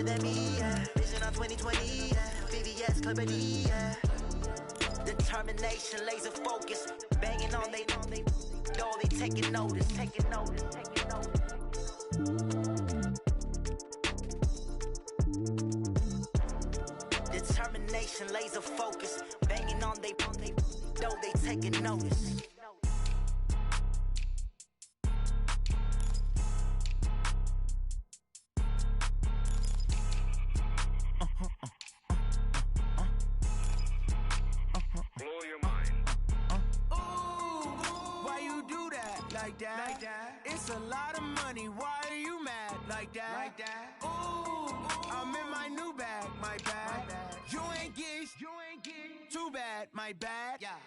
than me, yeah. Vision on 2020, yeah. VVS, clarity, yeah. Determination, laser focus. Banging on they door, they taking notice. Determination, laser focus. Banging on they door, they taking notice. Blow your mind. Why you do that? Like that? It's a lot of money. Why are you mad? Like that? Ooh, I'm in my new bag. My bad. You ain't getting too bad. My bad. Yeah.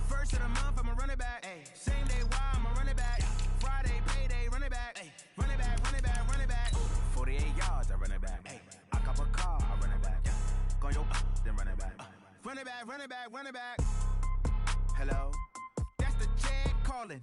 First of the month, I'ma run it back. Ay. Same day, why I'ma run it back. Friday, payday, run it back. Ay. Run it back. Ooh, 48 yards, I run it back. Ay. I cop a car, I run it back. Go yo, then run it back. Run it back. Hello? That's the check calling.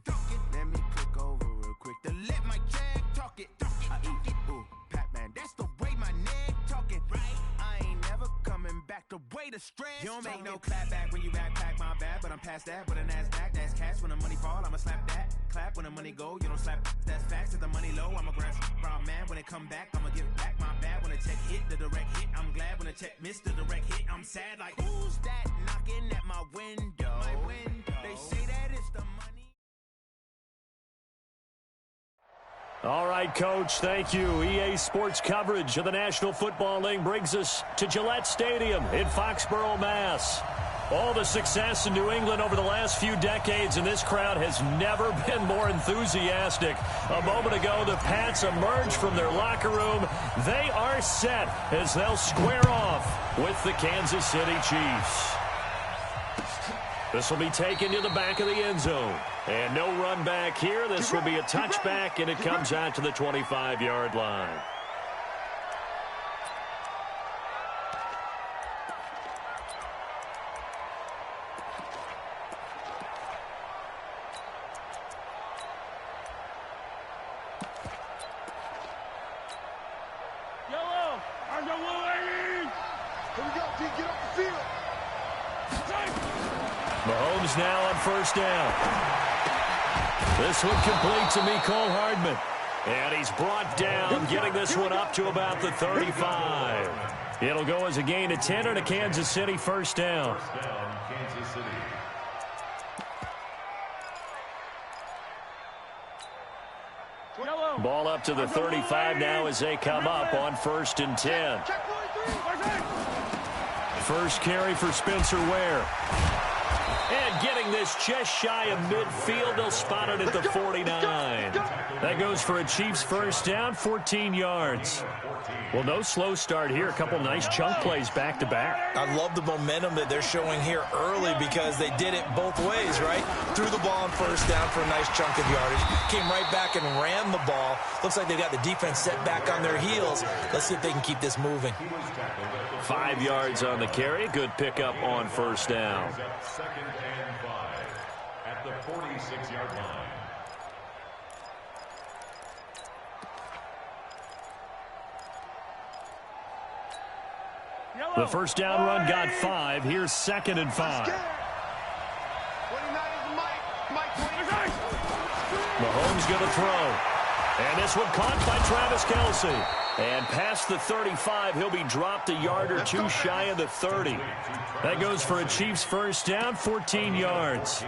Let me click over real quick to let my check talk it. I eat it. Ooh, Pac-Man, that's the way my neck talking. Right? I ain't never coming back the way the stress. You don't make no clap back when you backpack, my bad. But I'm past that with a NASDAQ. That's cash when the money fall, I'ma slap that. Clap when the money go, you don't slap. That's facts. If the money low, I'ma grab brown man. When it come back, I'ma give back my bad. When the check hit, the direct hit. I'm glad when the check missed the direct hit. I'm sad like, who's that knocking at my window? They say that it's the money. All right, Coach, thank you. EA Sports coverage of the National Football League brings us to Gillette Stadium in Foxborough, Mass. All the success in New England over the last few decades, and this crowd has never been more enthusiastic. A moment ago, the Pats emerged from their locker room. They are set as they'll square off with the Kansas City Chiefs. This will be taken to the back of the end zone. And no run back here. This will be a touchback, and it comes out to the 25-yard line. Yellow! Our yellow ladies! Here we go, D. Get off the field! Mahomes now on first down. This one complete to Mecole Hardman. And he's brought down, getting this one up to about the 35. It'll go as a gain of 10 and a Kansas City first down. Kansas City. Ball up to the 35 now as they come up on first and 10. First carry for Spencer Ware. And getting this just shy of midfield, they'll spot it at the 49. That goes for a Chiefs first down, 14 yards. Well, no slow start here. A couple nice chunk plays back-to-back. I love the momentum that they're showing here early because they did it both ways, right? Threw the ball on first down for a nice chunk of yardage. Came right back and ran the ball. Looks like they got the defense set back on their heels. Let's see if they can keep this moving. 5 yards on the carry. Good pickup on first down. Second and 5 at the 46-yard line. The first down run got 5. Here's second and 5. Mahomes going to throw. And this one caught by Travis Kelce. And past the 35, he'll be dropped a yard or two shy of the 30. That goes for a Chiefs first down, 14 yards.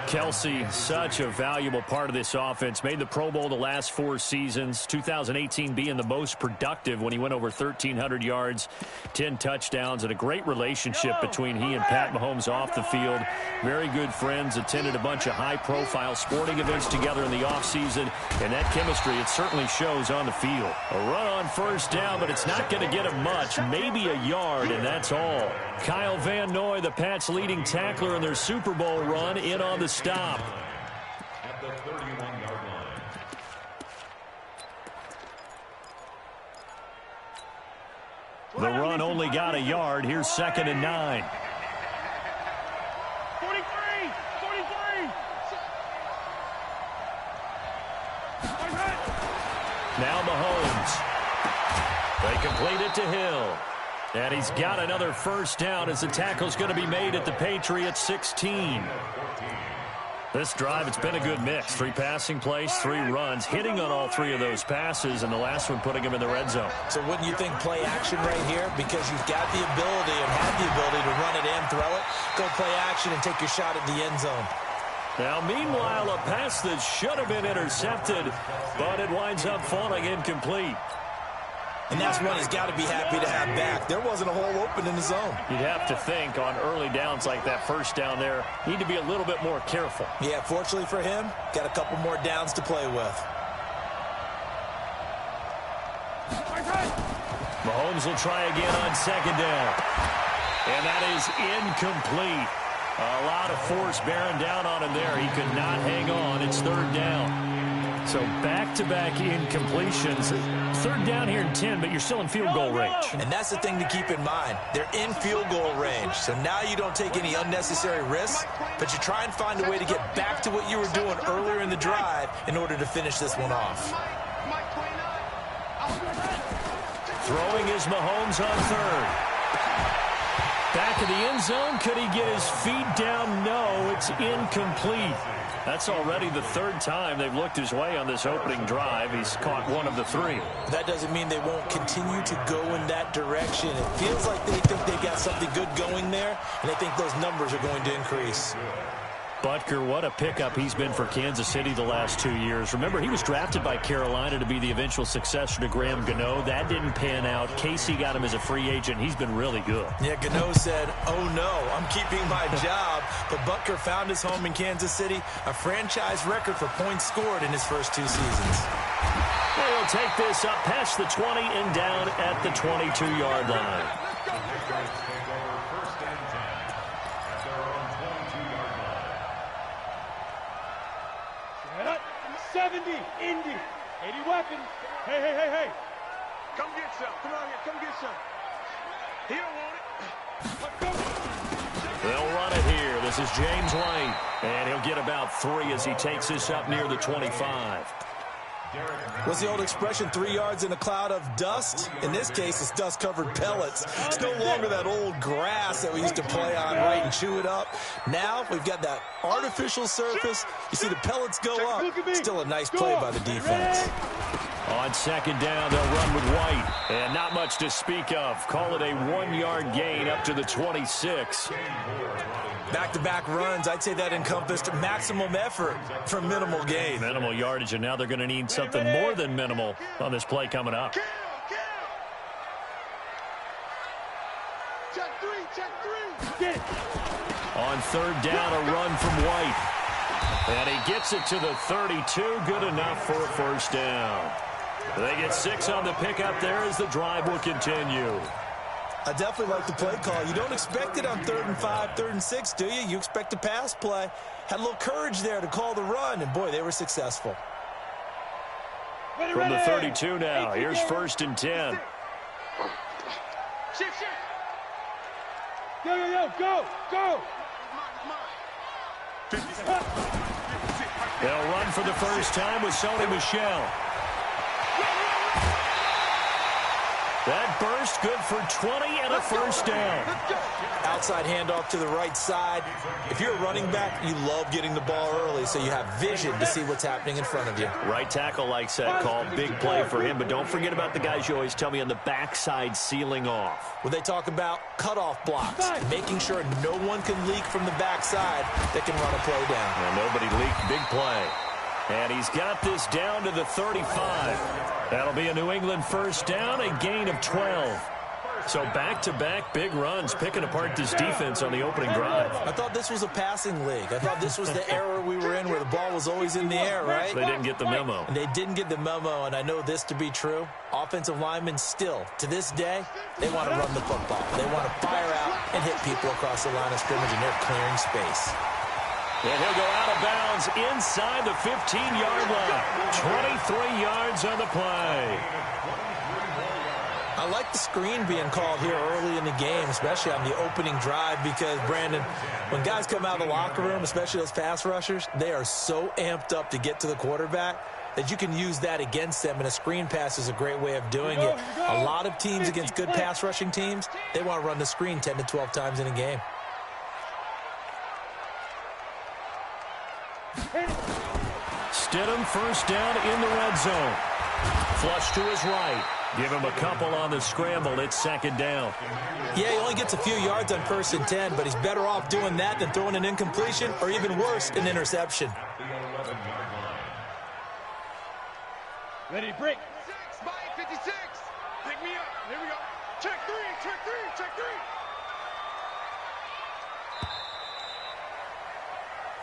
Kelce, such a valuable part of this offense. Made the Pro Bowl the last 4 seasons. 2018 being the most productive when he went over 1,300 yards, 10 touchdowns, and a great relationship between he and Pat Mahomes off the field. Very good friends, attended a bunch of high-profile sporting events together in the offseason, and that chemistry, it certainly shows on the field. A run on first down, but it's not going to get him much, maybe a yard, and that's all. Kyle Van Noy, the Pats' leading tackler in their Super Bowl run, in on the stop. At the 31-yard line. The run only got a yard. Here's second and 9. 43! Now Mahomes. They complete it to Hill. And he's got another first down as the tackle's going to be made at the Patriots 16. This drive, it's been a good mix. 3 passing plays, 3 runs, hitting on all 3 of those passes, and the last one putting him in the red zone. So wouldn't you think play action right here? Because you've got the ability and have the ability to run it and throw it. Go play action and take your shot at the end zone. Now, meanwhile, a pass that should have been intercepted, but it winds up falling incomplete. And that's one he's got to be happy to have back. There wasn't a hole open in the zone. You'd have to think on early downs like that first down there, need to be a little bit more careful. Yeah, fortunately for him, got a couple more downs to play with. Mahomes will try again on second down. And that is incomplete. A lot of force bearing down on him there. He could not hang on. It's third down. So back-to-back incompletions. Third down here in 10, but you're still in field goal range. And that's the thing to keep in mind. They're in field goal range. So now you don't take any unnecessary risks, but you try and find a way to get back to what you were doing earlier in the drive in order to finish this one off. Throwing is Mahomes on third. Back of the end zone. Could he get his feet down? No, it's incomplete. That's already the 3rd time they've looked his way on this opening drive. He's caught 1 of the 3. That doesn't mean they won't continue to go in that direction. It feels like they think they've got something good going there, and they think those numbers are going to increase. Butker, what a pickup he's been for Kansas City the last 2 years. Remember, he was drafted by Carolina to be the eventual successor to Graham Gano. That didn't pan out. Casey got him as a free agent. He's been really good. Yeah, Gano said, oh no, I'm keeping my job. But Butker found his home in Kansas City, a franchise record for points scored in his first 2 seasons. They'll take this up past the 20 and down at the 22-yard line. 70, Indy, 80 weapons. Hey, hey, hey, hey. Come get some. Come on here. Come get some. He don't want it. They'll run it here. This is James White. And he'll get about 3 as he takes this up near the 25. What's the old expression, 3 yards in a cloud of dust? In this case, it's dust-covered pellets. It's no longer that old grass that we used to play on, right, and chew it up. Now we've got that artificial surface. You see the pellets go up. Still a nice play by the defense. On second down, they'll run with White. And not much to speak of. Call it a 1-yard gain up to the 26. Back-to-back runs, I'd say that encompassed maximum effort for minimal gain. Minimal yardage, and now they're going to need something more than minimal on this play coming up. Check 3, check 3. Get it. On third down, a run from White. And he gets it to the 32. Good enough for a first down. They get 6 on the pickup there as the drive will continue. I definitely like the play call. You don't expect it on 3rd and 5, 3rd and 6, do you? You expect a pass play. Had a little courage there to call the run, and boy, they were successful. From the 32 now, here's 1st and 10. Shift. Yo, go. They'll run for the first time with Sony Michel. That burst good for 20 and a first down. Outside handoff to the right side. If you're a running back, you love getting the ball early so you have vision to see what's happening in front of you. Right tackle likes that call. Big play for him, but don't forget about the guys you always tell me on the backside sealing off. Well, they talk about cutoff blocks, making sure no one can leak from the backside that can run a play down. And nobody leaked. Big play. And he's got this down to the 35. That'll be a New England first down, a gain of 12. So back-to-back big runs, picking apart this defense on the opening drive. I thought this was a passing league. I thought this was the era we were in where the ball was always in the air, right? They didn't get the memo. And they didn't get the memo, and I know this to be true. Offensive linemen still, to this day, they want to run the football. They want to fire out and hit people across the line of scrimmage, and they're clearing space. And he'll go out of bounds inside the 15-yard line. 23 yards on the play. I like the screen being called here early in the game, especially on the opening drive, because, Brandon, when guys come out of the locker room, especially those pass rushers, they are so amped up to get to the quarterback. that you can use that against them, and a screen pass is a great way of doing it. A lot of teams against good pass rushing teams, they want to run the screen 10 to 12 times in a game. Stidham first down in the red zone. Flush to his right. Give him a couple on the scramble. It's second down. Yeah, he only gets a few yards on 1st and 10, but he's better off doing that than throwing an incompletion or even worse, an interception. Ready to break. 56. Pick me up. Here we go. Check three, check three, check three.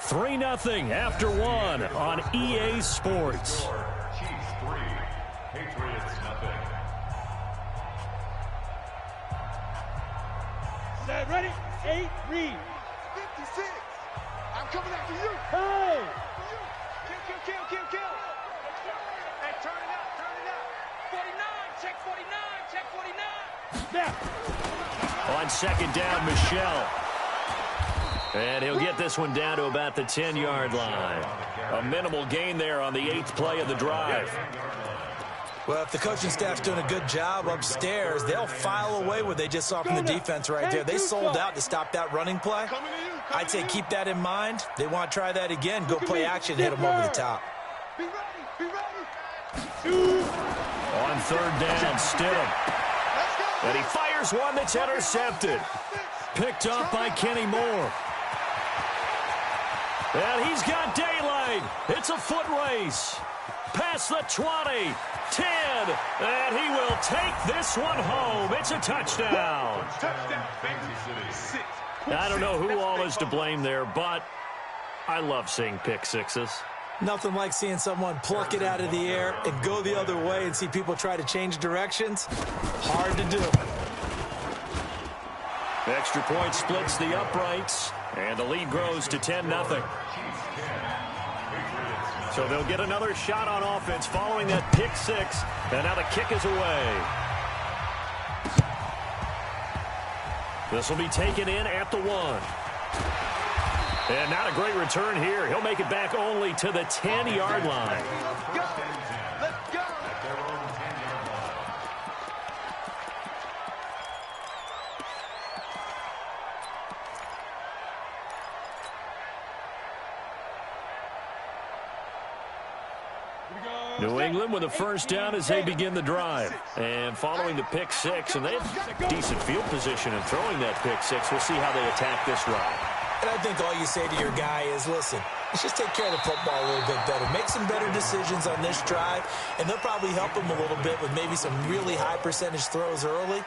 3-0 after one on EA Sports. Chiefs 3, Patriots nothing. Set, ready? 8, read. 56. I'm coming after you. Hey. Kill. Hey, turn it up. 49, check 49, check 49. Now. On second down, Michelle. And he'll get this one down to about the 10-yard line. A minimal gain there on the 8th play of the drive. Well, if the coaching staff's doing a good job upstairs, they'll file away what they just saw from the defense right there. They sold out to stop that running play. I'd say keep that in mind. They want to try that again. Go play action, hit them over the top. Be ready. On third down, Stidham. And he fires one that's intercepted. Picked off by Kenny Moore. And he's got daylight. It's a foot race. Past the 20, 10, and he will take this one home. It's a touchdown. I don't know who all is to blame there, but I love seeing pick sixes. Nothing like seeing someone pluck it out of the air and go the other way and see people try to change directions. Hard to do. Extra point splits the uprights, and the lead grows to 10-0. So they'll get another shot on offense following that pick six, and now the kick is away. This will be taken in at the 1. And not a great return here. He'll make it back only to the 10-yard line. Let's go. New England with a first down as they begin the drive. And following the pick six, and they have decent field position in throwing that pick six. We'll see how they attack this drive. And I think all you say to your guy is, listen, let's just take care of the football a little bit better. Make some better decisions on this drive, and they'll probably help him a little bit with maybe some really high percentage throws early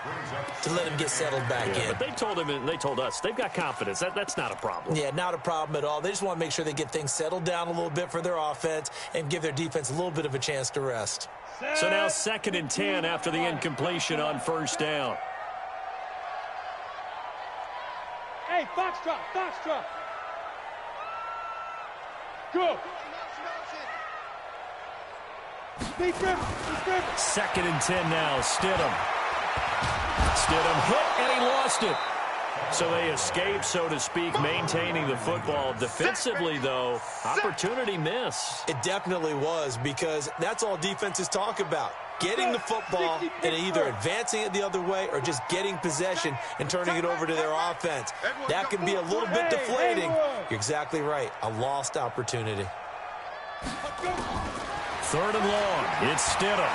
to let him get settled back in. But they told him, and they told us, they've got confidence. That's not a problem. Yeah, not a problem at all. They just want to make sure they get things settled down a little bit for their offense and give their defense a little bit of a chance to rest. So now 2nd and 10 after the incompletion on first down. Hey, Foxtrot. Go. Speed grip. 2nd and 10 now. Stidham hit, and he lost it. So they escape, so to speak, maintaining the football. Defensively, though, opportunity miss. It definitely was, because that's all defenses talk about. Getting the football and either advancing it the other way or just getting possession and turning it over to their offense. That can be a little bit deflating. You're exactly right. A lost opportunity. 3rd and long. It's Stidham.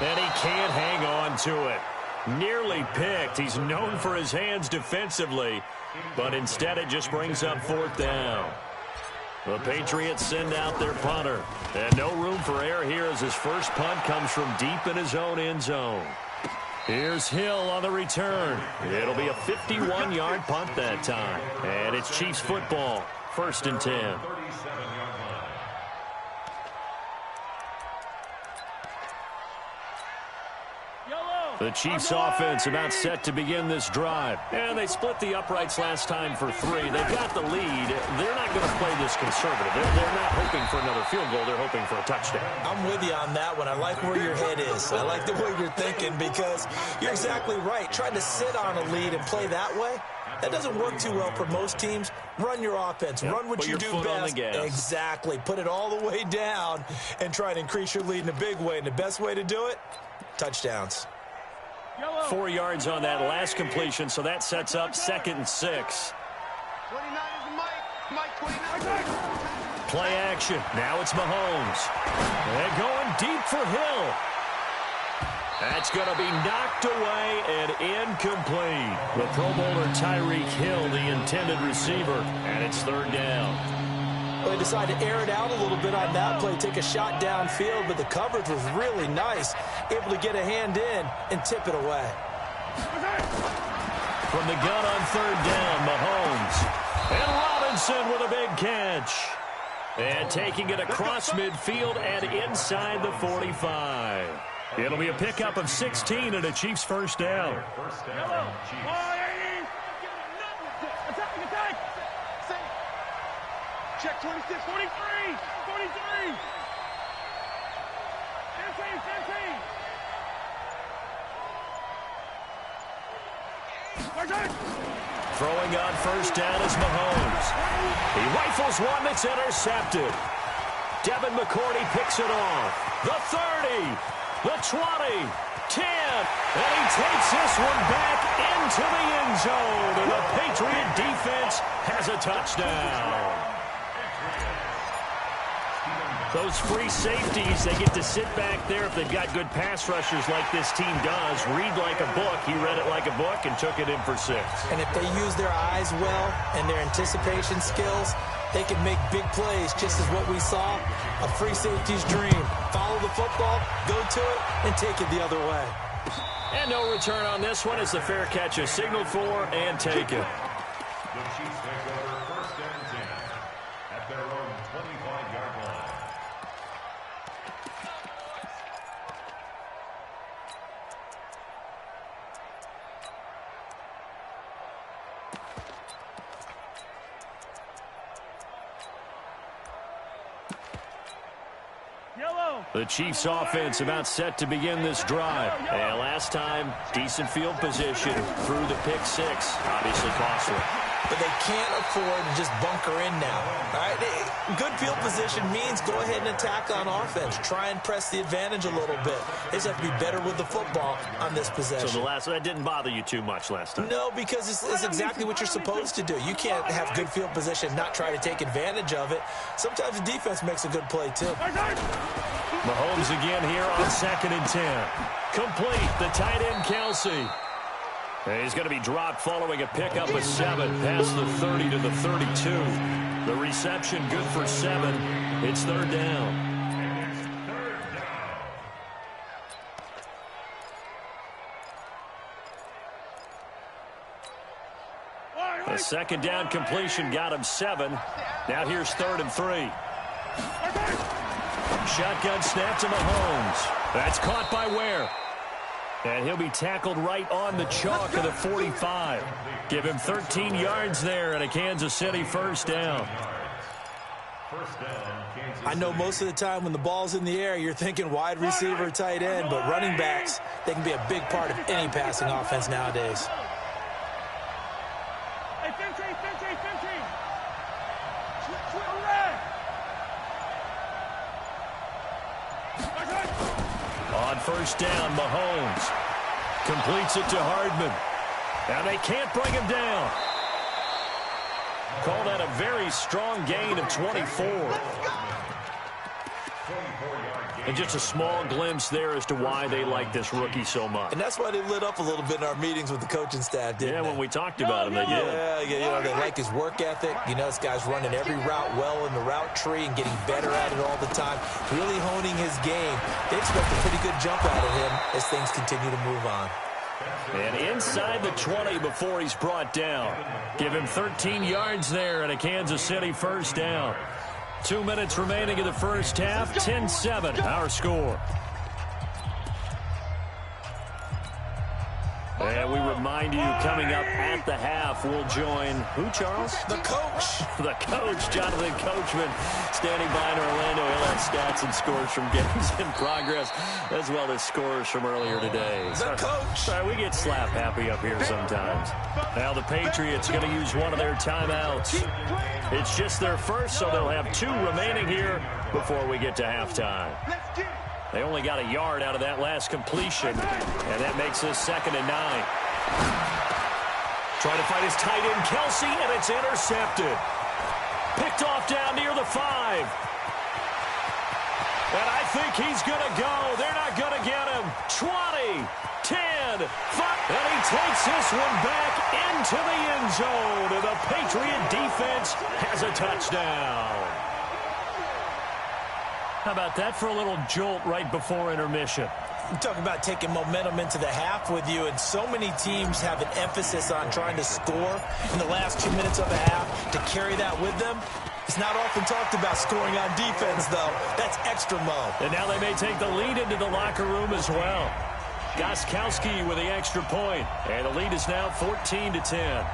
And he can't hang on to it. Nearly picked. He's known for his hands defensively, but instead it just brings up 4th down. The Patriots send out their punter. And no room for error here as his first punt comes from deep in his own end zone. Here's Hill on the return. It'll be a 51-yard punt that time. And it's Chiefs football. 1st and 10. The Chiefs offense about set to begin this drive. And they split the uprights last time for 3. They've got the lead. They're not going to play this conservative. They're not hoping for another field goal. They're hoping for a touchdown. I'm with you on that one. I like where your head is. I like the way you're thinking, because you're exactly right. Trying to sit on a lead and play that way, That doesn't work too well for most teams. Run your offense. Run what you do best. Exactly. Put it all the way down and try to increase your lead in a big way. And the best way to do it, touchdowns. 4 yards on that last completion, so that sets up 2nd and 6. 29 is Mike 29. Play action. Now it's Mahomes. And going deep for Hill. That's going to be knocked away and incomplete. The Pro Bowler Tyreek Hill, the intended receiver, and it's 3rd down. Well, they decided to air it out a little bit on that play, take a shot downfield, but the coverage was really nice, able to get a hand in and tip it away. From the gun on 3rd down, Mahomes. And Robinson with a big catch. And taking it across midfield and inside the 45. It'll be a pickup of 16 and a Chiefs 1st down. Check 26, 43, 43. 15. Throwing on 1st down is Mahomes. He rifles one that's intercepted. Devin McCourty picks it off. The 30, the 20, 10, and he takes this one back into the end zone. And the Patriot defense has a touchdown. Those free safeties, they get to sit back there if they've got good pass rushers like this team does. Read like a book. He read it like a book and took it in for 6. And if they use their eyes well and their anticipation skills, they can make big plays, just as what we saw, a free safety's dream. Follow the football, go to it, and take it the other way. And no return on this one as the fair catch is signaled for and taken. The Chiefs take over 1st and 10 at their own 25-yard line. The Chiefs offense about set to begin this drive. And last time, decent field position through the pick 6. Obviously costly. But they can't afford to just bunker in now. All right? Good field position means go ahead and attack on offense. Try and press the advantage a little bit. They just have to be better with the football on this possession. So that didn't bother you too much last time? No, because it's exactly what you're supposed to do. You can't have good field position and not try to take advantage of it. Sometimes the defense makes a good play, too. Mahomes again here on 2nd and 10. Complete, the tight end Kelsey. And he's going to be dropped following a pickup of 7 past the 30 to the 32. The reception good for 7. It's 3rd down. The 2nd down completion got him 7. Now here's 3rd and 3. Shotgun snap to Mahomes. That's caught by Ware. And he'll be tackled right on the chalk of the 45. Give him 13 yards there and a Kansas City 1st down. I know most of the time when the ball's in the air, you're thinking wide receiver, tight end, but running backs, they can be a big part of any passing offense nowadays. On 1st down, Mahomes completes it to Hardman. And they can't bring him down. Call that a very strong gain of 24. And just a small glimpse there as to why they like this rookie so much. And that's why they lit up a little bit in our meetings with the coaching staff, didn't they? When we talked about him, they did. Yeah, they like his work ethic. You know, this guy's running every route well in the route tree and getting better at it all the time, really honing his game. They expect a pretty good jump out of him as things continue to move on. And inside the 20 before he's brought down. Give him 13 yards there and a Kansas City 1st down. 2 minutes remaining in the 1st half. 10-7, our score. And we remind you, coming up at the half, we'll join who, Charles? The coach. The coach, Jonathan Coachman, standing by in Orlando. He'll have stats and scores from games in progress, as well as scores from earlier today. The coach. Sorry, we get slap happy up here sometimes. Now the Patriots going to use one of their timeouts. It's just their first, so they'll have 2 remaining here before we get to halftime. They only got a yard out of that last completion, and that makes this 2nd and 9. Trying to fight his tight end, Kelsey, and it's intercepted. Picked off down near the 5. And I think he's going to go. They're not going to get him. 20, 10, 5. And he takes this one back into the end zone. And the Patriot defense has a touchdown. How about that for a little jolt right before intermission? You talk about taking momentum into the half with you, and so many teams have an emphasis on trying to score in the last 2 minutes of the half to carry that with them. It's not often talked about scoring on defense, though. That's extra mo. And now they may take the lead into the locker room as well. Gostkowski with the extra point, and the lead is now 14-10.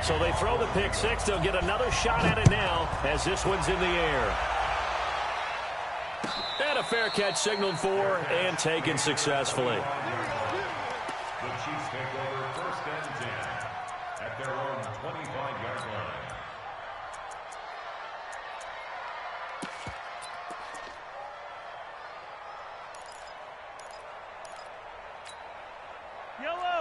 So they throw the pick six. They'll get another shot at it now as this one's in the air. And a fair catch signaled for and taken successfully. The Chiefs take over 1st and 10 at their own 25-yard line.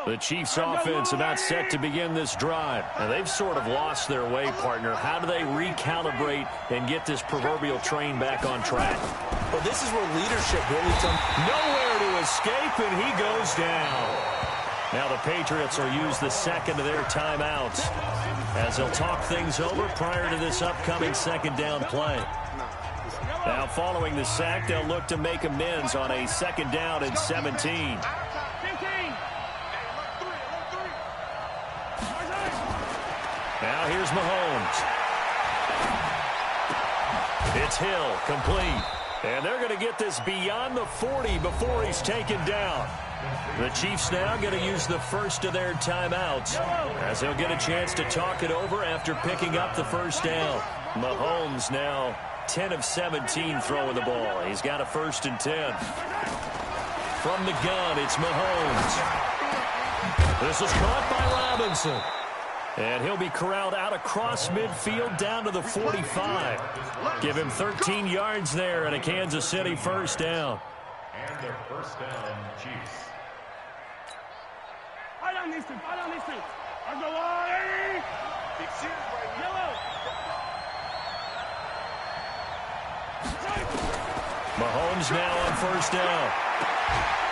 The Chiefs offense about set to begin this drive. And they've sort of lost their way, partner. How do they recalibrate and get this proverbial train back on track? Well, this is where leadership really comes. Nowhere to escape, and he goes down. Now the Patriots will use the 2nd of their timeouts as they'll talk things over prior to this upcoming 2nd down play. Now following the sack, they'll look to make amends on a 2nd down and 17. Now here's Mahomes. It's Hill, complete. And they're going to get this beyond the 40 before he's taken down. The Chiefs now going to use the 1st of their timeouts as they'll get a chance to talk it over after picking up the 1st down. Mahomes now 10 of 17 throwing the ball. He's got a 1st and 10. From the gun, it's Mahomes. This is caught by Robinson. And he'll be corralled out across midfield down to the 45. Give him 13 yards there and a Kansas City 1st down. And their 1st down, Chiefs. Mahomes now on 1st down.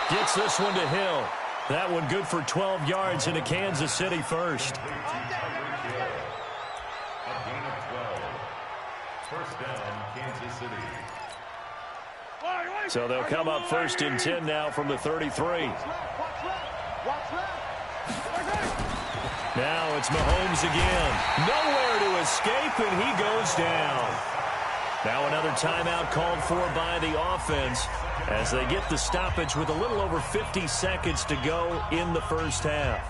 Gets this one to Hill. That one good for 12 yards into Kansas City 1st. A gain of 12. 1st down, Kansas City. So they'll come up 1st and 10 now from the 33. Now it's Mahomes again. Nowhere to escape, and he goes down. Now another timeout called for by the offense as they get the stoppage with a little over 50 seconds to go in the 1st half.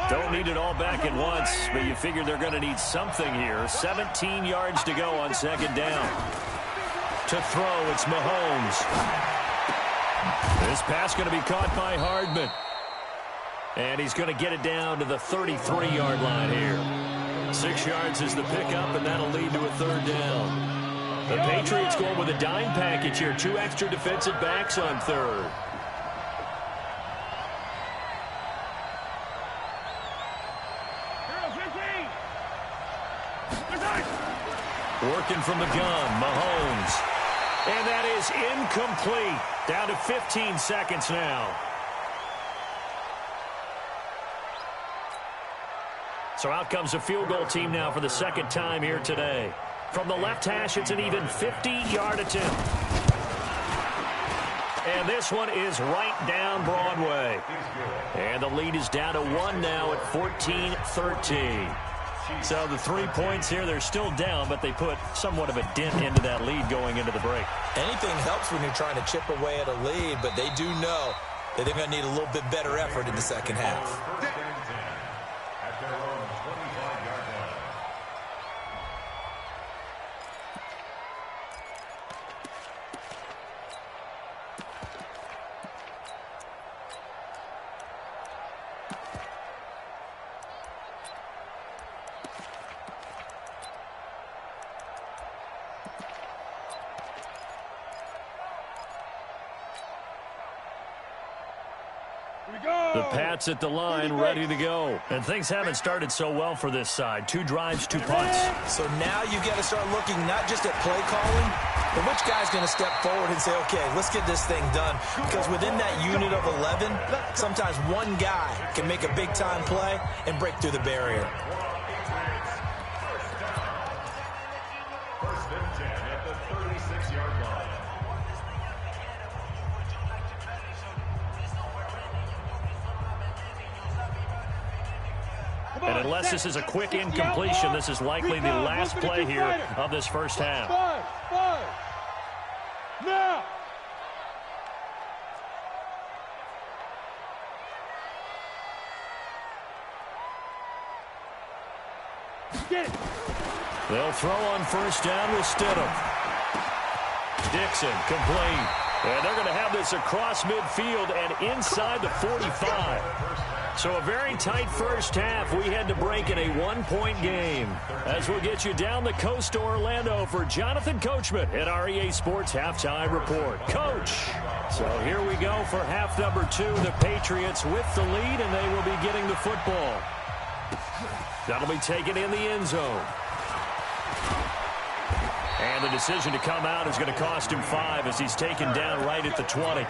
Don't need it all back at once, but you figure they're going to need something here. 17 yards to go on 2nd down. To throw, it's Mahomes. This pass going to be caught by Hardman. And he's going to get it down to the 33-yard line here. 6 yards is the pickup, and that'll lead to a 3rd down. The Patriots going with a dime package here. 2 extra defensive backs on 3rd. Working from the gun, Mahomes. And that is incomplete. Down to 15 seconds now. So out comes a field goal team now for the 2nd time here today. From the left hash, it's an even 50-yard attempt. And this one is right down Broadway. And the lead is down to 1 now at 14-13. So the 3 points here, they're still down, but they put somewhat of a dent into that lead going into the break. Anything helps when you're trying to chip away at a lead, but they do know that they're going to need a little bit better effort in the second half. At their own 25-yard line. The Pats at the line, ready to go. And things haven't started so well for this side. 2 drives, 2 punts. So now you got to start looking not just at play calling, but which guy's going to step forward and say, okay, let's get this thing done. Because within that unit of 11, sometimes one guy can make a big-time play and break through the barrier. First and 10 at the 36-yard line. And unless this is a quick incompletion, this is likely the last play here of this first half. 5. Now. Get it. They'll throw on first down with Stidham. Dixon complete. And they're going to have this across midfield and inside the 45. So a very tight first half. We had to break in a 1-point game. As we'll get you down the coast to Orlando for Jonathan Coachman at our EA Sports Halftime Report. Coach. So here we go for half number 2. The Patriots with the lead, and they will be getting the football. That'll be taken in the end zone. And the decision to come out is going to cost him 5 as he's taken down right at the 20.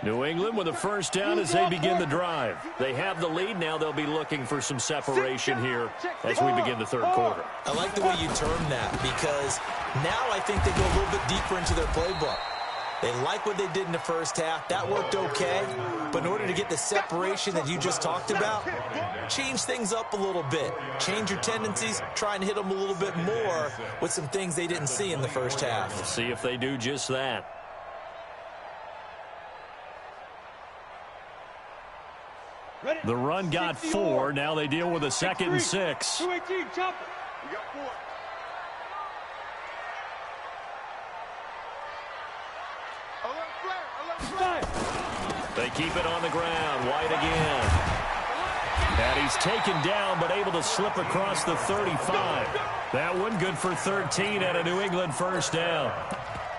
New England with a first down as they begin the drive. They have the lead. Now they'll be looking for some separation here as we begin the third quarter. I like the way you term that because now I think they go a little bit deeper into their playbook. They like what they did in the first half. That worked okay. But in order to get the separation that you just talked about, change things up a little bit. Change your tendencies. Try and hit them a little bit more with some things they didn't see in the first half. We'll see if they do just that. The run got 4. Now they deal with a 2nd and 6. 218, chop it. We got 4. They keep it on the ground. White again. And he's taken down but able to slip across the 35. That one good for 13 at a New England first down.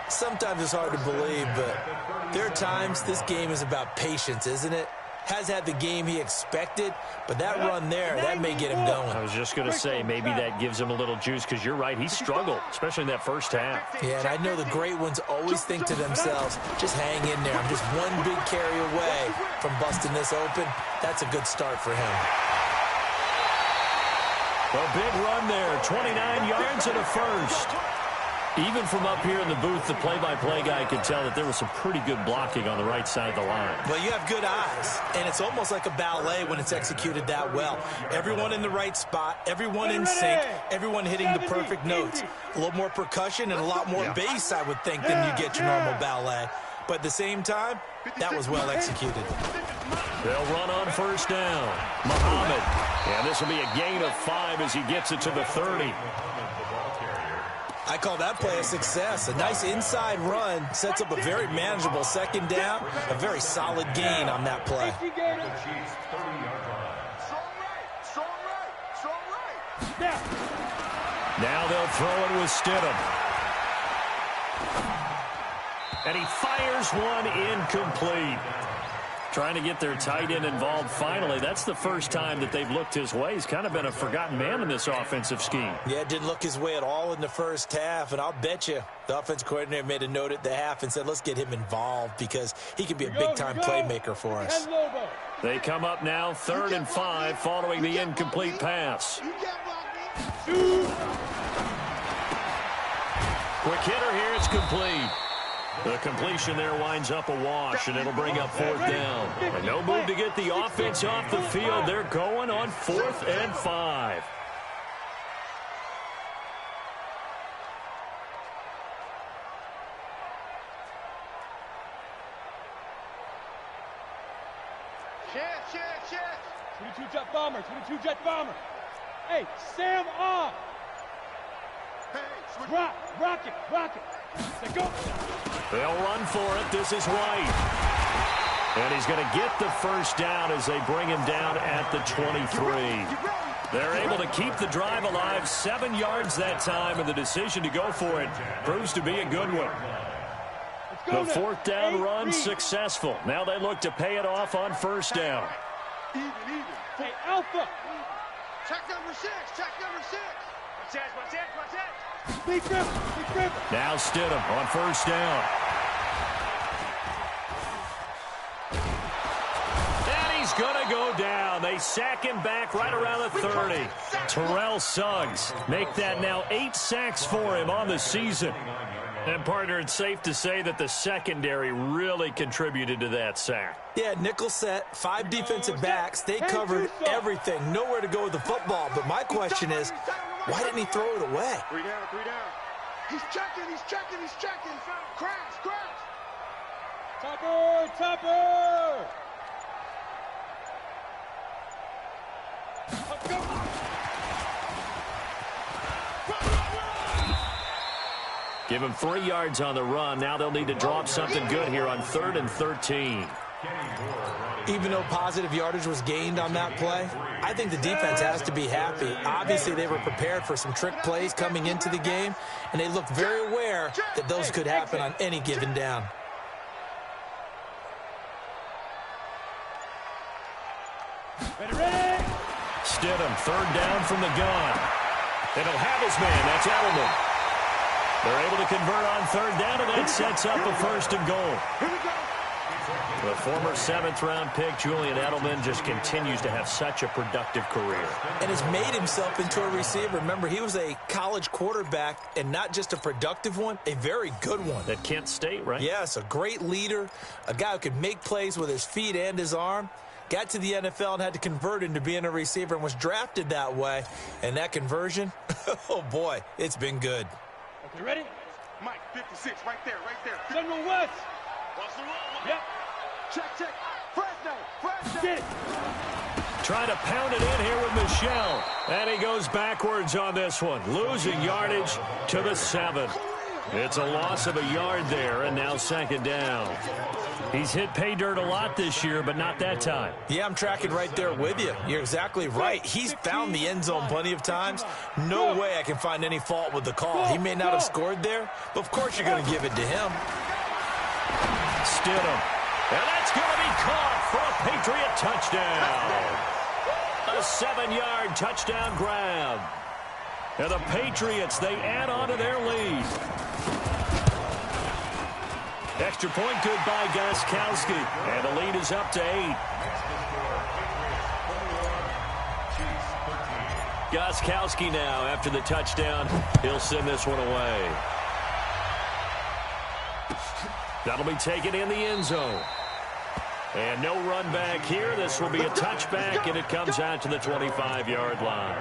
Sometimes it's hard to believe, but there are times this game is about patience, isn't it? Has had the game he expected, but that run there, that may get him going. I was just going to say, maybe that gives him a little juice because you're right, he struggled, especially in that first half. Yeah, and I know the great ones always think to themselves, just hang in there. I'm just one big carry away from busting this open. That's a good start for him. A big run there, 29 yards and a first. Even from up here in the booth, the play-by-play guy could tell that there was some pretty good blocking on the right side of the line. Well, you have good eyes, and it's almost like a ballet when it's executed that well. Everyone in the right spot, everyone in sync, everyone hitting the perfect notes. A little more percussion and a lot more bass, I would think, than you get your normal ballet. But at the same time, that was well executed. They'll run on first down. Muhammad. And this will be a gain of 5 as he gets it to the 30. I call that play a success. A nice inside run sets up a very manageable second down. A very solid gain on that play. Now they'll throw it with Stidham. And he fires one incomplete. Trying to get their tight end involved finally. That's the first time that they've looked his way. He's kind of been a forgotten man in this offensive scheme. Yeah, didn't look his way at all in the first half, and I'll bet you the offensive coordinator made a note at the half and said, let's get him involved because he can be a big-time playmaker for us. They come up now 3rd and 5 following the incomplete pass. Quick hitter here, it's complete. The completion there winds up a wash, and it'll bring up 4th down. And no move to get the offense off the field. They're going on 4th and 5. Check. 22 jet bomber, 22 jet bomber. Hey, Sam off. Rocket. Let's go. They'll run for it. This is White. And he's going to get the first down as they bring him down at the 23. They're able to keep the drive alive, 7 yards that time, and the decision to go for it proves to be a good one. The 4th down run successful. Now they look to pay it off on 1st down. Even. Hey, Alpha. Check number 6. Watch that. Big grip. Now Stidham on 1st down. And he's going to go down. They sack him back right around the 30. Terrell Suggs make that now 8 sacks for him on the season. And, partner, it's safe to say that the secondary really contributed to that sack. Yeah, nickel set, 5 defensive backs. They covered everything. Nowhere to go with the football. But my question is, why didn't he throw it away? 3 down. He's checking. Crash. Topper. Let's go. Give him 3 yards on the run. Now they'll need to drop something good here on 3rd and 13. Even though positive yardage was gained on that play, I think the defense has to be happy. Obviously, they were prepared for some trick plays coming into the game, and they looked very aware that those could happen on any given down. Ready. Stidham, 3rd down from the gun. And he'll have his man. That's Edelman. They're able to convert on 3rd down, and that sets up a 1st and goal. The former 7th-round pick, Julian Edelman, just continues to have such a productive career. And has made himself into a receiver. Remember, he was a college quarterback, and not just a productive one, a very good one. At Kent State, right? Yes, a great leader, a guy who could make plays with his feet and his arm. Got to the NFL and had to convert into being a receiver and was drafted that way. And that conversion, oh boy, it's been good. Okay, ready? Mike, 56, right there. General West. Yep. Check. Fresno. Get it. Trying to pound it in here with Michelle. And he goes backwards on this one, losing yardage to the 7. It's a loss of a yard there, and now 2nd down. He's hit pay dirt a lot this year, but not that time. Yeah, I'm tracking right there with you. You're exactly right. He's found the end zone plenty of times. No way I can find any fault with the call. He may not have scored there, but of course you're going to give it to him. Stidham. And that's going to be caught for a Patriot touchdown. A 7-yard touchdown grab. And the Patriots, they add on to their lead. Extra point good by Gostkowski. And the lead is up to 8. Gostkowski now, after the touchdown, he'll send this one away. That'll be taken in the end zone. And no run back here. This will be a touchback, and it comes out to the 25-yard line.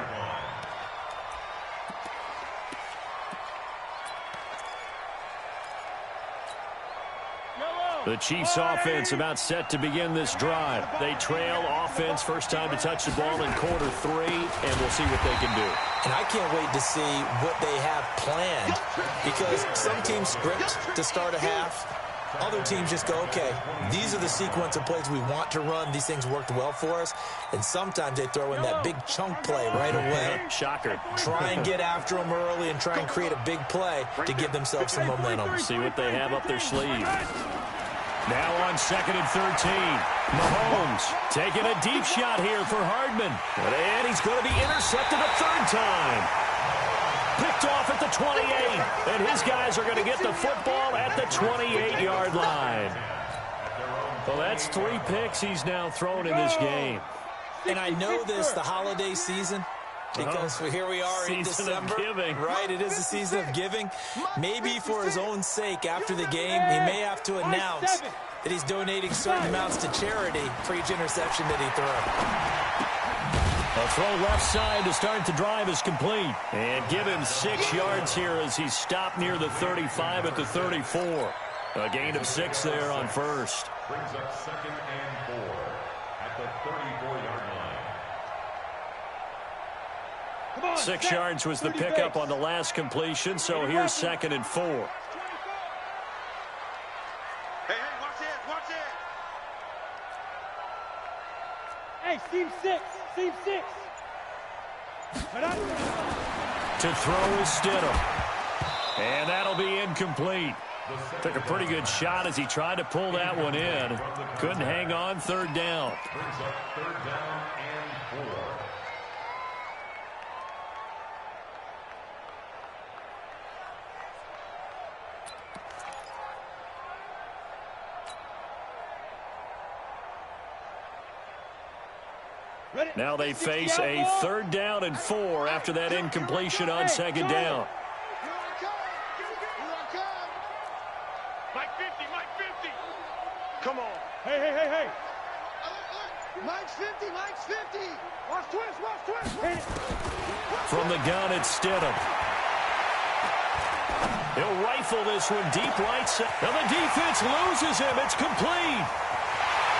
The Chiefs offense about set to begin this drive. They trail offense, first time to touch the ball in quarter 3, and we'll see what they can do. And I can't wait to see what they have planned, because some teams script to start a half. Other teams just go, okay, these are the sequence of plays we want to run. These things worked well for us. And sometimes they throw in that big chunk play right away. Shocker. Try and get after them early and try and create a big play to give themselves some momentum. See what they have up their sleeve. Now on 2nd and 13. Mahomes taking a deep shot here for Hardman. And he's going to be intercepted a third time. Picked off at the 28. And his guys are going to get the football at the 28-yard line. Well, that's 3 picks he's now thrown in this game. And I know this, the holiday season, because here we are in December. Of giving. Right, it is the season of giving. Maybe for his own sake, after the game, he may have to announce that he's donating certain amounts to charity for each interception that he throws. A throw left side to start the drive is complete. And give him 6 yards here as he's stopped near the 35 at the 34. A gain of 6 there on first. Brings up 2nd and 4 at the 34-yard line. 6 yards was the pickup on the last completion, so here's 2nd and 4. Hey, watch it. Hey, seam 6. To throw is Stidham. And that'll be incomplete. Took a pretty good shot as he tried to pull that one in. Couldn't hang on, 3rd down. Brings up 3rd down and 4. Now they face a 3rd down and 4 after that incompletion on 2nd down. Mike 50. Come on. Hey. Mike's 50. Watch twist. From the gun, it's Stidham. He'll rifle this one deep right side. Now the defense loses him. It's complete.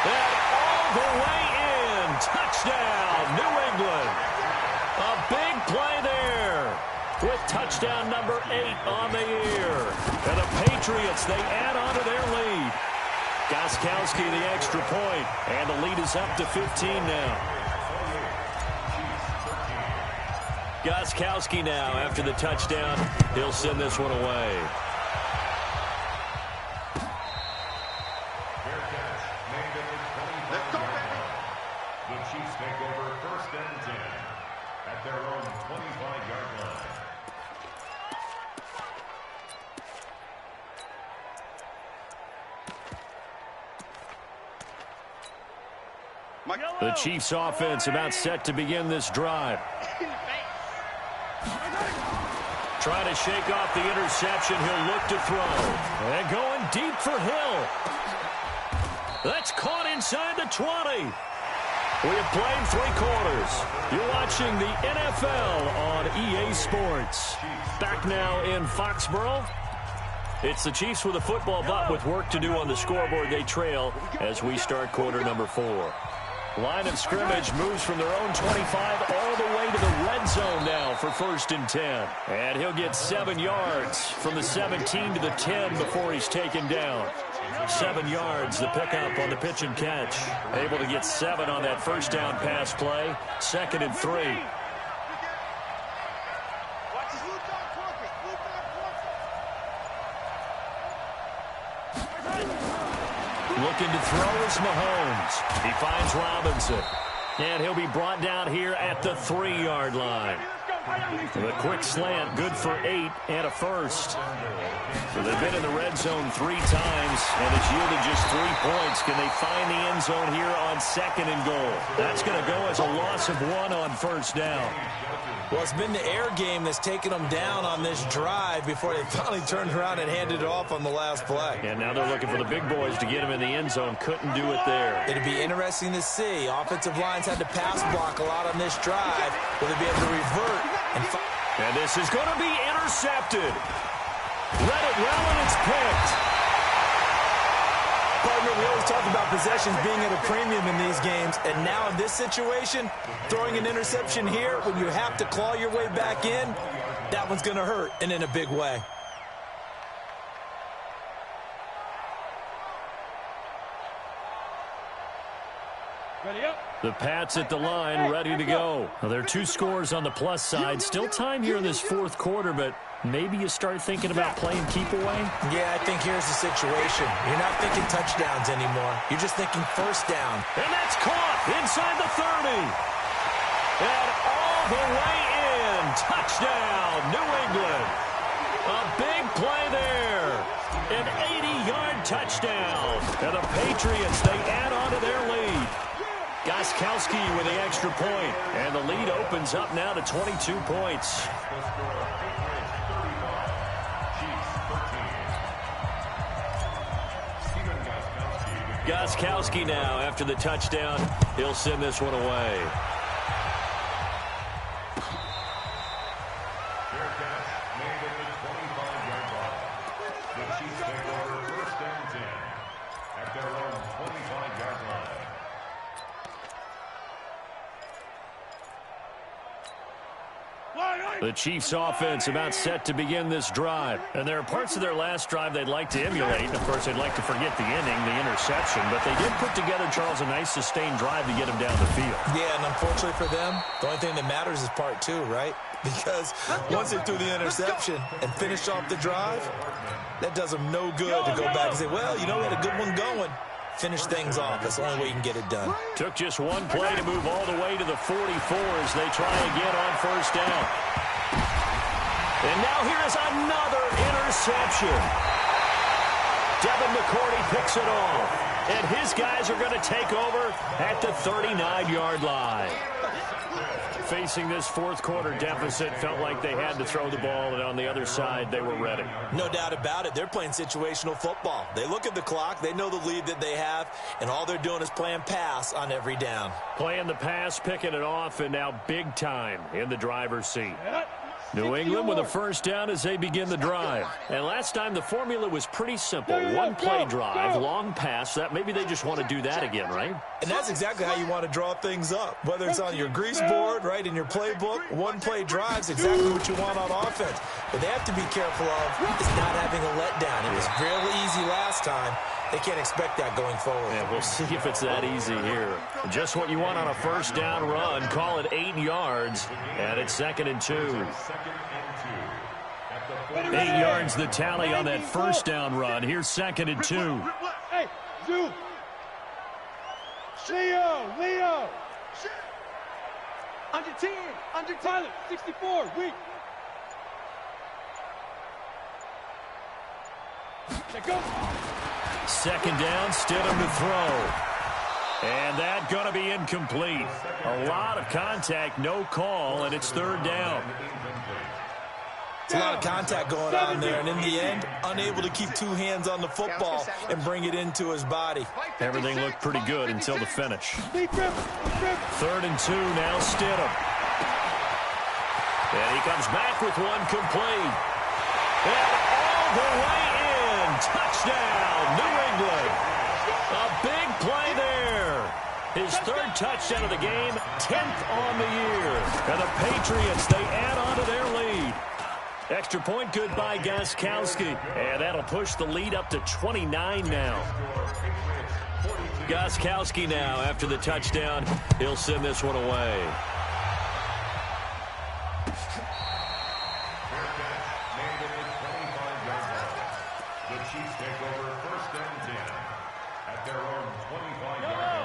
And all the way in. Touchdown, New England. A big play there with touchdown number 8 on the year. And the Patriots, they add on to their lead. Gostkowski the extra point, and the lead is up to 15 now. Gostkowski now after the touchdown. He'll send this one away. The Chiefs take over 1st and 10 at their own 25-yard line. The Chiefs offense about set to begin this drive. Trying to shake off the interception. He'll look to throw. And going deep for Hill. That's caught inside the 20. We have played 3 quarters. You're watching the NFL on EA Sports. Back now in Foxborough. It's the Chiefs with a football, but with work to do on the scoreboard. They trail as we start quarter number 4. Line of scrimmage moves from their own 25 all the way to the red zone now for 1st and 10. And he'll get 7 yards from the 17 to the 10 before he's taken down. 7 yards, the pickup on the pitch and catch. Able to get 7 on that 1st down pass play. 2nd and 3. Looking to throw is Mahomes. He finds Robinson. And he'll be brought down here at the 3-yard line. The quick slant, good for 8 and a first. So they've been in the red zone 3 times, and it's yielded just 3 points. Can they find the end zone here on 2nd and goal? That's going to go as a loss of 1 on 1st down. Well, it's been the air game that's taken them down on this drive before they finally turned around and handed it off on the last play. And now they're looking for the big boys to get him in the end zone. Couldn't do it there. It'd be interesting to see. Offensive lines had to pass block a lot on this drive. Will they be able to revert? And this is going to be intercepted. Read it well, and it's picked. Partner, we always talk about possessions being at a premium in these games, and now in this situation, throwing an interception here when you have to claw your way back in, that one's going to hurt, and in a big way. The Pats at the line, ready to go. Well, there are 2 scores on the plus side. Still time here in this fourth quarter, but maybe you start thinking about playing keep away? Yeah, I think here's the situation. You're not thinking touchdowns anymore. You're just thinking first down. And that's caught inside the 30. And all the way in. Touchdown, New England. A big play there. An 80-yard touchdown. And the Patriots, they add on to their lead. Gostkowski with the extra point. And the lead opens up now to 22 points. Gostkowski now after the touchdown. He'll send this one away. Fair catch made at the 25-yard line. The Chiefs take over first and 10 at their own 25-yard line. The Chiefs offense about set to begin this drive. And there are parts of their last drive they'd like to emulate. And, of course, they'd like to forget the inning, the interception. But they did put together, Charles, a nice sustained drive to get him down the field. Yeah, and unfortunately for them, the only thing that matters is part 2, right? Because once they threw the interception and finished off the drive, that does them no good to go back and say, well, you know, we had a good one going. Finish things off. That's the only way you can get it done. Took just one play to move all the way to the 44 as they try again on first down. And now here is another interception. Devin McCourty picks it off. And his guys are going to take over at the 39-yard line. Facing this fourth quarter deficit, felt like they had to throw the ball, and on the other side, they were ready. No doubt about it. They're playing situational football. They look at the clock, they know the lead that they have, and all they're doing is playing pass on every down. Playing the pass, picking it off, and now big time in the driver's seat. New England with a first down as they begin the drive. And last time the formula was pretty simple. One play drive, long pass. That maybe they just want to do that again, right? And that's exactly how you want to draw things up. Whether it's on your grease board, right, in your playbook, one play drive's exactly what you want on offense. But they have to be careful of is not having a letdown. It was really easy last time. They can't expect that going forward. Yeah, we'll see if it's that easy here. Just what you want on a first down run. Call it 8 yards, and it's 2nd and 2. 8 yards the tally on that first down run. Here's 2nd and 2. Hey, Zoom. Leo. Under 10. Pilot, 64, weak. Go. 2nd down, Stidham to throw. And that going to be incomplete. A lot of contact, no call, and it's 3rd down. It's a lot of contact going on there, and in the end, unable to keep 2 hands on the football and bring it into his body. Everything looked pretty good until the finish. 3rd and 2, now Stidham. And he comes back with one complete. And all the way in. Touchdown, New England. A big play there. His 3rd touchdown of the game, 10th on the year. And the Patriots, they add on to their lead. Extra point good by Gostkowski. And that'll push the lead up to 29 now. Gostkowski now after the touchdown. He'll send this one away.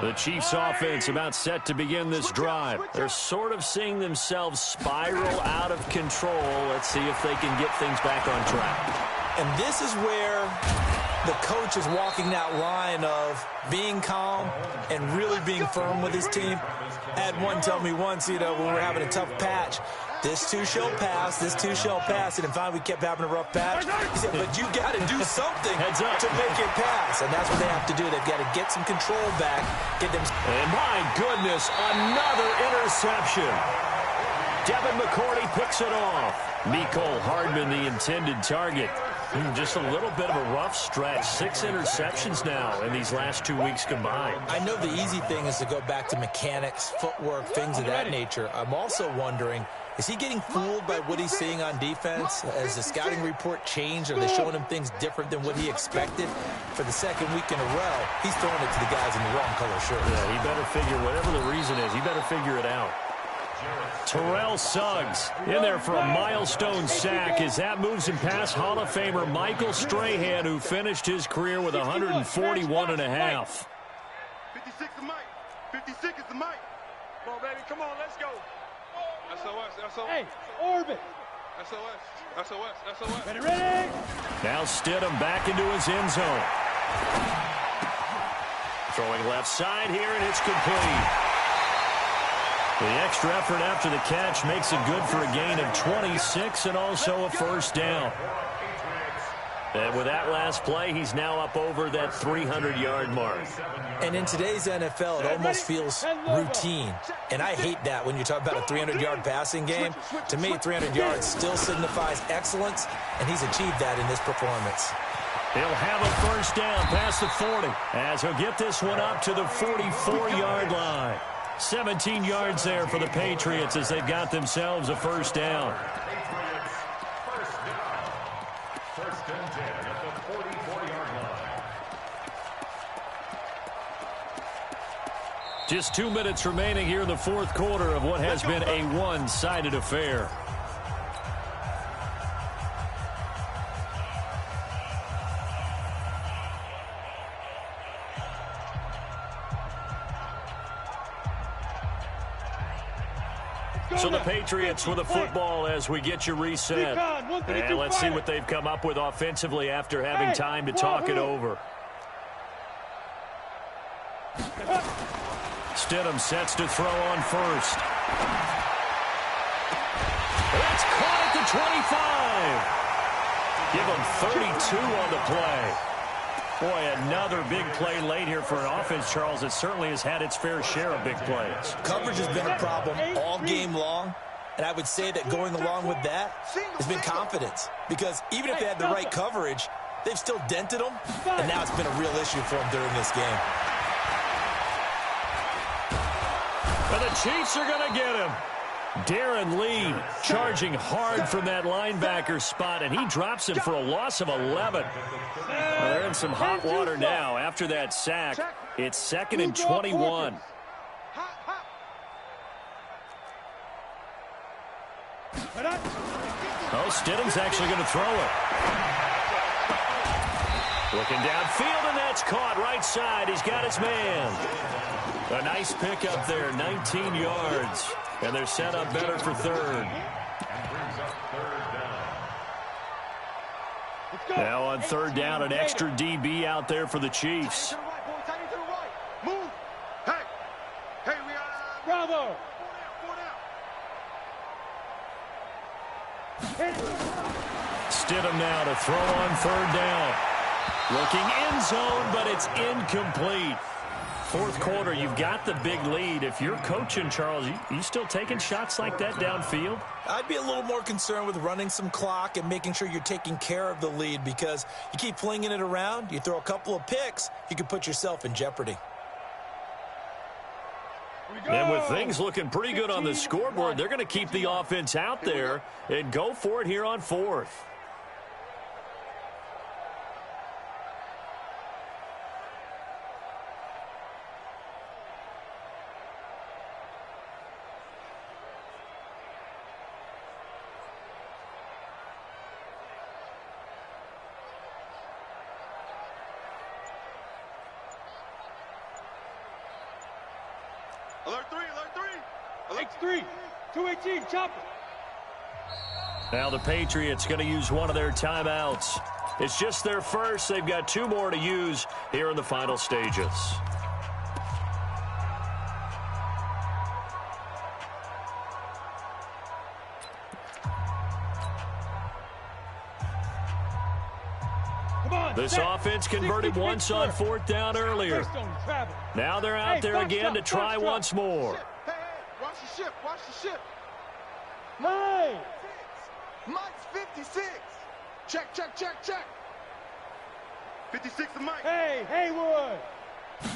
The Chiefs offense about set to begin this drive. They're sort of seeing themselves spiral out of control. Let's see if they can get things back on track. And this is where the coach is walking that line of being calm and really being firm with his team. I had one tell me once, when we were having a tough patch, this too shall pass, this too shall pass. And finally we kept having a rough patch. He said, but you got to do something to make it pass. And that's what they have to do. They've got to get some control back. Get them. And my goodness, another interception. Devin McCourty picks it off. Mecole Hardman, the intended target. Just a little bit of a rough stretch. 6 interceptions now in these last 2 weeks combined. I know the easy thing is to go back to mechanics, footwork, things of that nature. I'm also wondering, Is he getting fooled by what he's seeing on defense? Has the scouting report changed? Are they showing him things different than what he expected? For the second week in a row, he's throwing it to the guys in the wrong color shirts. Yeah, he better figure, whatever the reason is, he better figure it out. Terrell Suggs in there for a milestone sack as that moves him past Hall of Famer Michael Strahan, who finished his career with 141 and a half. 56 is Mike. 56 is the Mike. Come on, baby. Come on, let's go. SOS, SOS. Hey, orbit. SOS, SOS, SOS. Ready, ready. Now Stidham back into his end zone. Throwing left side here, and it's complete. The extra effort after the catch makes it good for a gain of 26 and also a first down. And with that last play, he's now up over that 300-yard mark. And in today's NFL, it almost feels routine. And I hate that when you talk about a 300-yard passing game. To me, 300 yards still signifies excellence, and he's achieved that in this performance. He'll have a first down past the 40 as he'll get this one up to the 44-yard line. 17 yards there for the Patriots as they've got themselves a first down. First and 10 at the 44-yard line. Just 2 minutes remaining here in the fourth quarter of what has been a one-sided affair. So the Patriots with the football as we get you reset. And let's see what they've come up with offensively after having time to talk it over. Stidham sets to throw on first. That's caught at the 25. Give him 32 on the play. Boy, another big play late here for an offense, Charles, that certainly has had its fair share of big plays. Coverage has been a problem all game long, and I would say that going along with that has been confidence. Because even if they had the right coverage, they've still dented them, and now it's been a real issue for them during this game. And the Chiefs are going to get him. Darren Lee charging hard from that linebacker spot, and he drops him for a loss of 11. Well, they're in some hot water now. After that sack, it's 2nd and 21. Oh, Stidham's actually going to throw it. Looking downfield, and that's caught right side. He's got his man. A nice pickup there, 19 yards. And they're set up better for third. Now on third down, an extra DB out there for the Chiefs. Move. Hey, we are. Bravo. Stidham now to throw on third down. Looking end zone, but it's incomplete. Fourth quarter, you've got the big lead. If you're coaching, Charles, you still taking shots like that downfield? I'd be a little more concerned with running some clock and making sure you're taking care of the lead, because you keep flinging it around, you throw a couple of picks, you can put yourself in jeopardy. And with things looking pretty good on the scoreboard, they're going to keep the offense out there and go for it here on fourth. Alert 3, alert 3. X3, 218, chopper. Now the Patriots going to use one of their timeouts. It's just their first. They've got 2 more to use here in the final stages. This offense converted once on fourth down earlier. Now they're out there again to try once more. Hey, watch the ship, watch the ship. Hey! Mike's 56. Check. 56 to Mike. Hey, Haywood!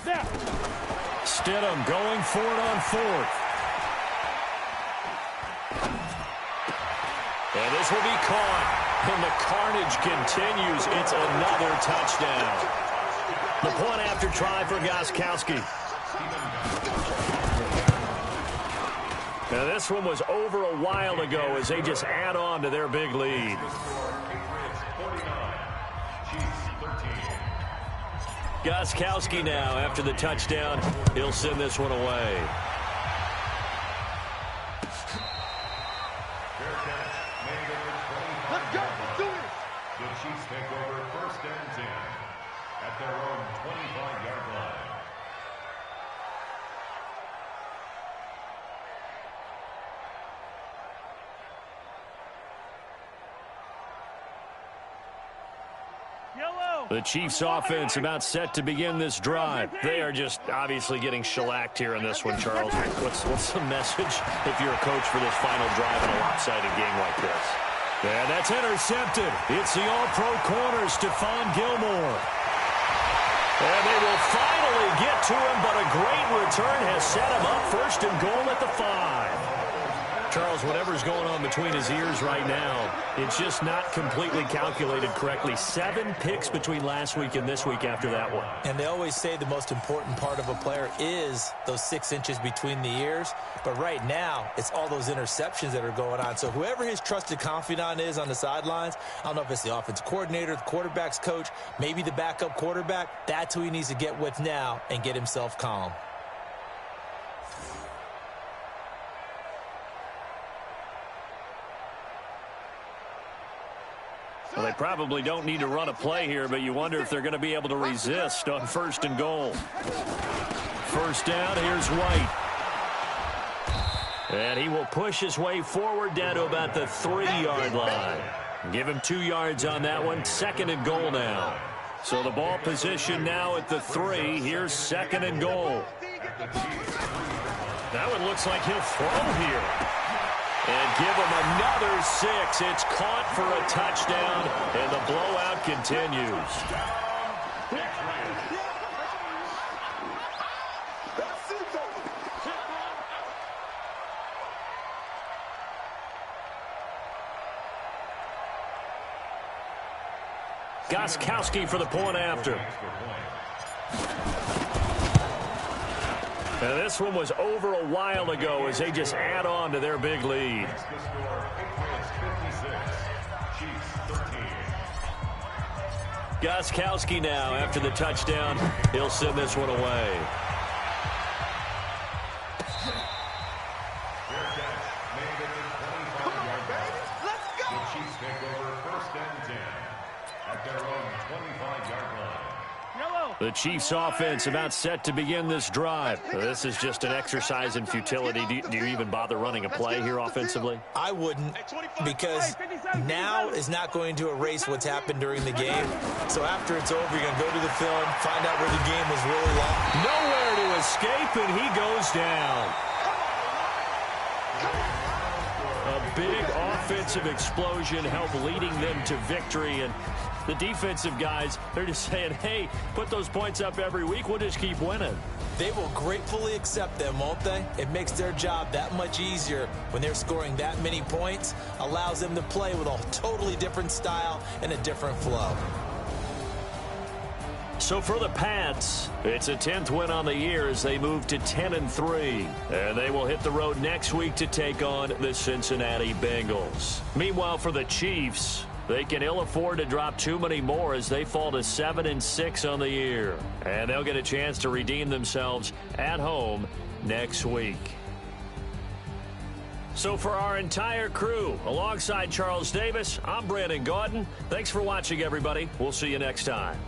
Now! Stidham going for it on fourth. And this will be caught. And the carnage continues. It's another touchdown. The point after try for Gostkowski. Now this one was over a while ago as they just add on to their big lead. Gostkowski now after the touchdown. He'll send this one away. Let's go. Let's do it. The Chiefs take over 1st and 10 at their own 25-yard line. The Chiefs offense about set to begin this drive. They are just obviously getting shellacked here in this one, Charles. What's the message if you're a coach for this final drive in a lopsided game like this? And that's intercepted. It's the all-pro corner, Stephon Gilmore. And they will finally get to him, but a great return has set him up 1st and goal at the 5. Charles, whatever's going on between his ears right now, it's just not completely calculated correctly. 7 picks between last week and this week after that one. And they always say the most important part of a player is those 6 inches between the ears. But right now, it's all those interceptions that are going on. So whoever his trusted confidant is on the sidelines, I don't know if it's the offensive coordinator, the quarterback's coach, maybe the backup quarterback, that's who he needs to get with now and get himself calm. Well, they probably don't need to run a play here, but you wonder if they're going to be able to resist on 1st and goal. 1st down, here's White. And he will push his way forward down to about the 3-yard line. Give him 2 yards on that one. 2nd and goal now. So the ball position now at the 3. Here's 2nd and goal. That one looks like he'll throw here. And give him another 6. It's caught for a touchdown, and the blowout continues. Gostkowski for the point after. Now this one was over a while ago as they just add on to their big lead. Gostkowski now after the touchdown. He'll send this one away. The Chiefs take over 1st and 10 at their own 25-yard line. The Chiefs offense about set to begin this drive. This is just an exercise in futility. Do you even bother running a play here offensively? I wouldn't, because now is not going to erase what's happened during the game. So after it's over, you're going to go to the film, find out where the game was really long. Nowhere to escape, and he goes down. A big offensive explosion helped leading them to victory, and the defensive guys, they're just saying, hey, put those points up every week. We'll just keep winning. They will gratefully accept them, won't they? It makes their job that much easier when they're scoring that many points. Allows them to play with a totally different style and a different flow. So for the Pats, it's a 10th win on the year as they move to 10-3. And they will hit the road next week to take on the Cincinnati Bengals. Meanwhile, for the Chiefs, they can ill afford to drop too many more as they fall to 7-6 on the year. And they'll get a chance to redeem themselves at home next week. So for our entire crew, alongside Charles Davis, I'm Brandon Gaudin. Thanks for watching, everybody. We'll see you next time.